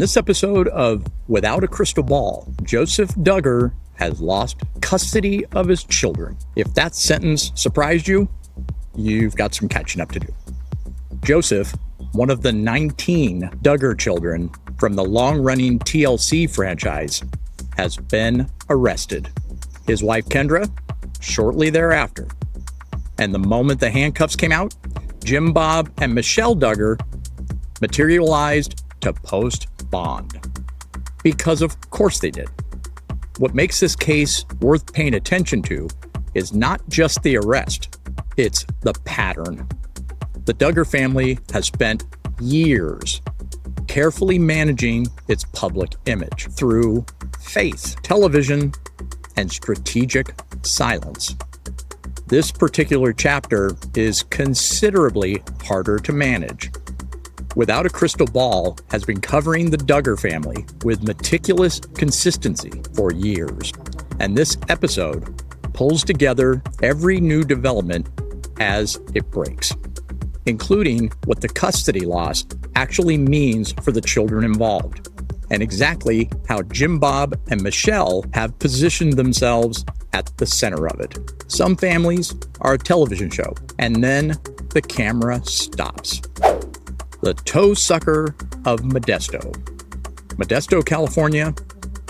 this episode of Without a Crystal Ball, Joseph Duggar has lost custody of his children. If that sentence surprised you, you've got some catching up to do. Joseph, one of the 19 Duggar children from the long-running TLC franchise, has been arrested. His wife, Kendra, shortly thereafter. And the moment the handcuffs came out, Jim Bob and Michelle Duggar materialized to post bond. Because of course they did. What makes this case worth paying attention to is not just the arrest, it's the pattern. The Duggar family has spent years carefully managing its public image through faith, television, and strategic silence. This particular chapter is considerably harder to manage. Without a Crystal Ball has been covering the Duggar family with meticulous consistency for years. And this episode pulls together every new development as it breaks, including what the custody loss actually means for the children involved, and exactly how Jim Bob and Michelle have positioned themselves at the center of it. Some families are a television show, and then the camera stops. The Toe Sucker of Modesto. Modesto, California,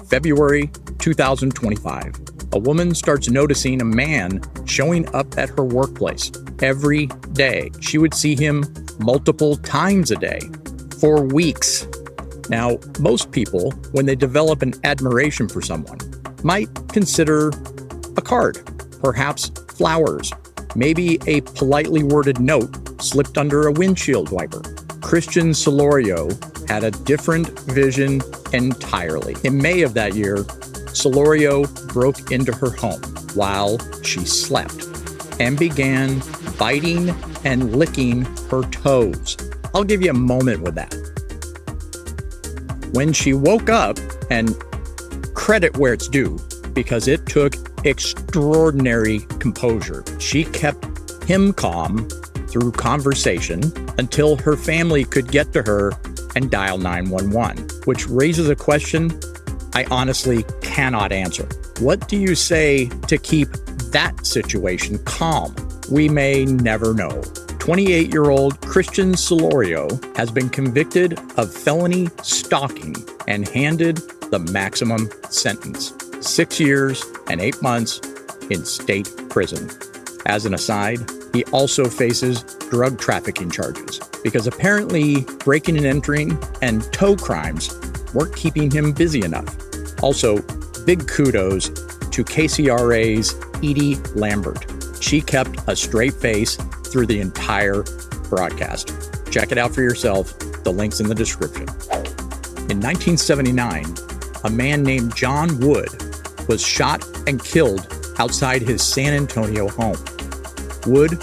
February 2025. A woman starts noticing a man showing up at her workplace every day. She would see him multiple times a day for weeks. Now, most people, when they develop an admiration for someone, might consider a card, perhaps flowers, maybe a politely worded note slipped under a windshield wiper. Christian Solorio had a different vision entirely. In May of that year, Solorio broke into her home while she slept and began biting and licking her toes. I'll give you a moment with that. When she woke up, and credit where it's due, because it took extraordinary composure, she kept him calm through conversation until her family could get to her and dial 911, which raises a question I honestly cannot answer. What do you say to keep that situation calm? We may never know. 28-year-old Christian Solorio has been convicted of felony stalking and handed the maximum sentence, 6 years and 8 months in state prison. As an aside, he also faces drug trafficking charges because apparently breaking and entering and tow crimes weren't keeping him busy enough. Also, big kudos to KCRA's Edie Lambert. She kept a straight face through the entire broadcast. Check it out for yourself. The link's in the description. In 1979, a man named John Wood was shot and killed outside his San Antonio home. Wood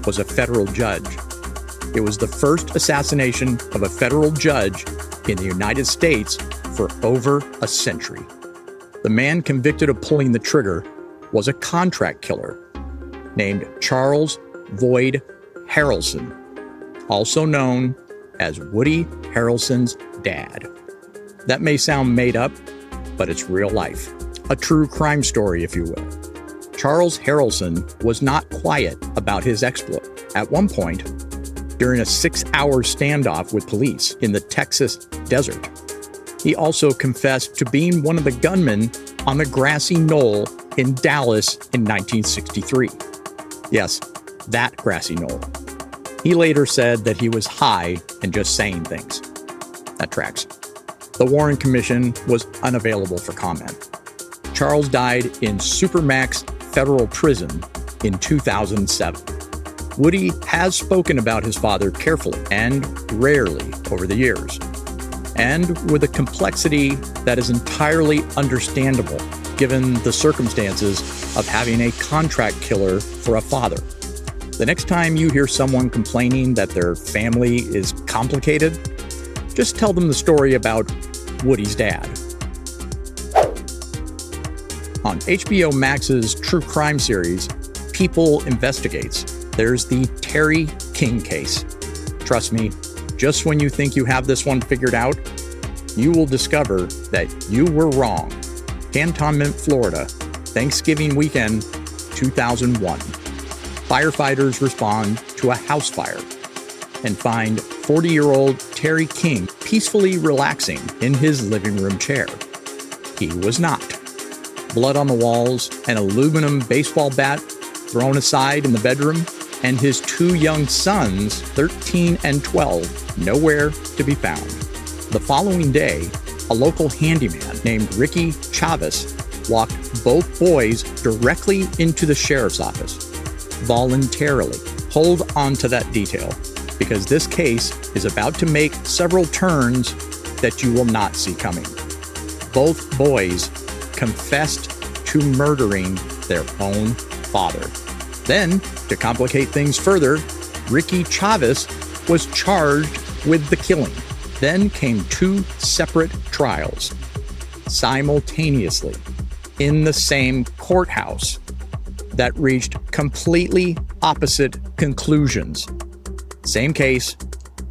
was a federal judge. It was the first assassination of a federal judge in the United States for over a century. The man convicted of pulling the trigger was a contract killer named Charles Void Harrelson, also known as Woody Harrelson's dad. That may sound made up, but it's real life. A true crime story, if you will. Charles Harrelson was not quiet about his exploit. At one point, during a 6-hour standoff with police in the Texas desert, he also confessed to being one of the gunmen on the grassy knoll in Dallas in 1963. Yes, that grassy knoll. He later said that he was high and just saying things. That tracks. The Warren Commission was unavailable for comment. Charles died in Supermax Federal Prison in 2007. Woody has spoken about his father carefully and rarely over the years, and with a complexity that is entirely understandable given the circumstances of having a contract killer for a father. The next time you hear someone complaining that their family is complicated, just tell them the story about Woody's dad. On HBO Max's true crime series, People Investigates, there's the Terry King case. Trust me, just when you think you have this one figured out, you will discover that you were wrong. Cantonment, Florida, Thanksgiving weekend 2001. Firefighters respond to a house fire and find 40-year-old Terry King peacefully relaxing in his living room chair. He was not. Blood on the walls, an aluminum baseball bat thrown aside in the bedroom, and his two young sons, 13 and 12, nowhere to be found. The following day, a local handyman named Ricky Chavez walked both boys directly into the sheriff's office, voluntarily. Hold on to that detail, because this case is about to make several turns that you will not see coming. Both boys confessed to murdering their own father. Then, to complicate things further, Ricky Chavez was charged with the killing. Then came two separate trials, simultaneously, in the same courthouse, that reached completely opposite conclusions. Same case,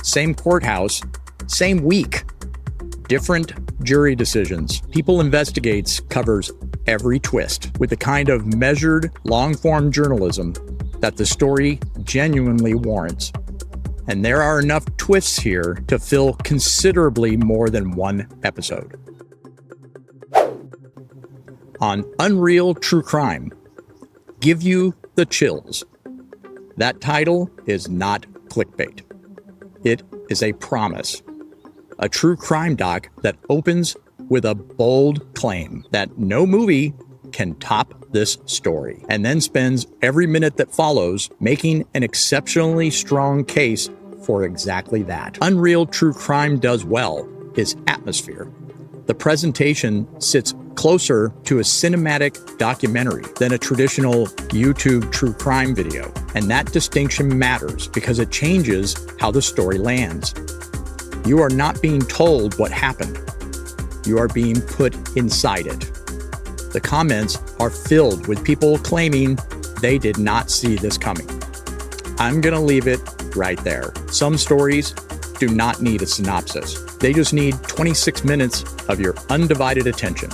same courthouse, same week. Different jury decisions. People Investigates covers every twist with the kind of measured, long-form journalism that the story genuinely warrants. And there are enough twists here to fill considerably more than one episode. On Unreal True Crime, give you the chills. That title is not clickbait. It is a promise. A true crime doc that opens with a bold claim that no movie can top this story, and then spends every minute that follows making an exceptionally strong case for exactly that. Unreal True Crime does well is atmosphere. The presentation sits closer to a cinematic documentary than a traditional YouTube true crime video, and that distinction matters because it changes how the story lands. You are not being told what happened. You are being put inside it. The comments are filled with people claiming they did not see this coming. I'm going to leave it right there. Some stories do not need a synopsis. They just need 26 minutes of your undivided attention.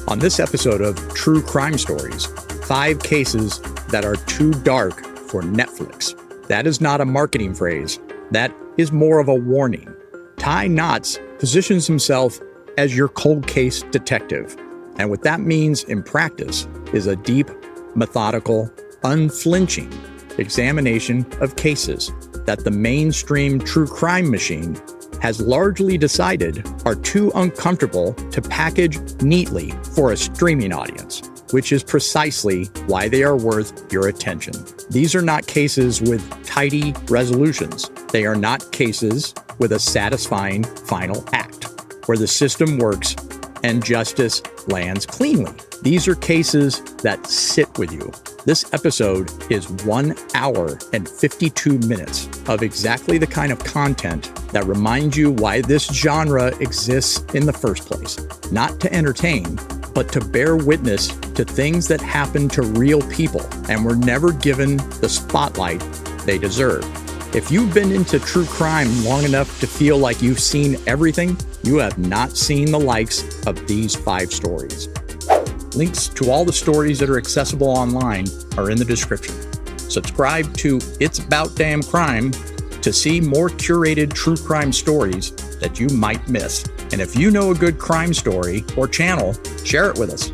On this episode of True Crime Stories, 5 cases that are too dark for Netflix. That is not a marketing phrase. That is more of a warning. Ty Knotts positions himself as your cold case detective. And what that means in practice is a deep, methodical, unflinching examination of cases that the mainstream true crime machine has largely decided are too uncomfortable to package neatly for a streaming audience, which is precisely why they are worth your attention. These are not cases with tidy resolutions. They are not cases with a satisfying final act, where the system works and justice lands cleanly. These are cases that sit with you. This episode is 1 hour and 52 minutes of exactly the kind of content that reminds you why this genre exists in the first place. Not to entertain, but to bear witness to things that happen to real people and were never given the spotlight they deserve. If you've been into true crime long enough to feel like you've seen everything, you have not seen the likes of these 5 stories. Links to all the stories that are accessible online are in the description. Subscribe to It's About Damn Crime to see more curated true crime stories that you might miss. And if you know a good crime story or channel, share it with us.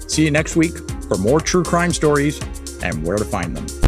See you next week for more true crime stories and where to find them.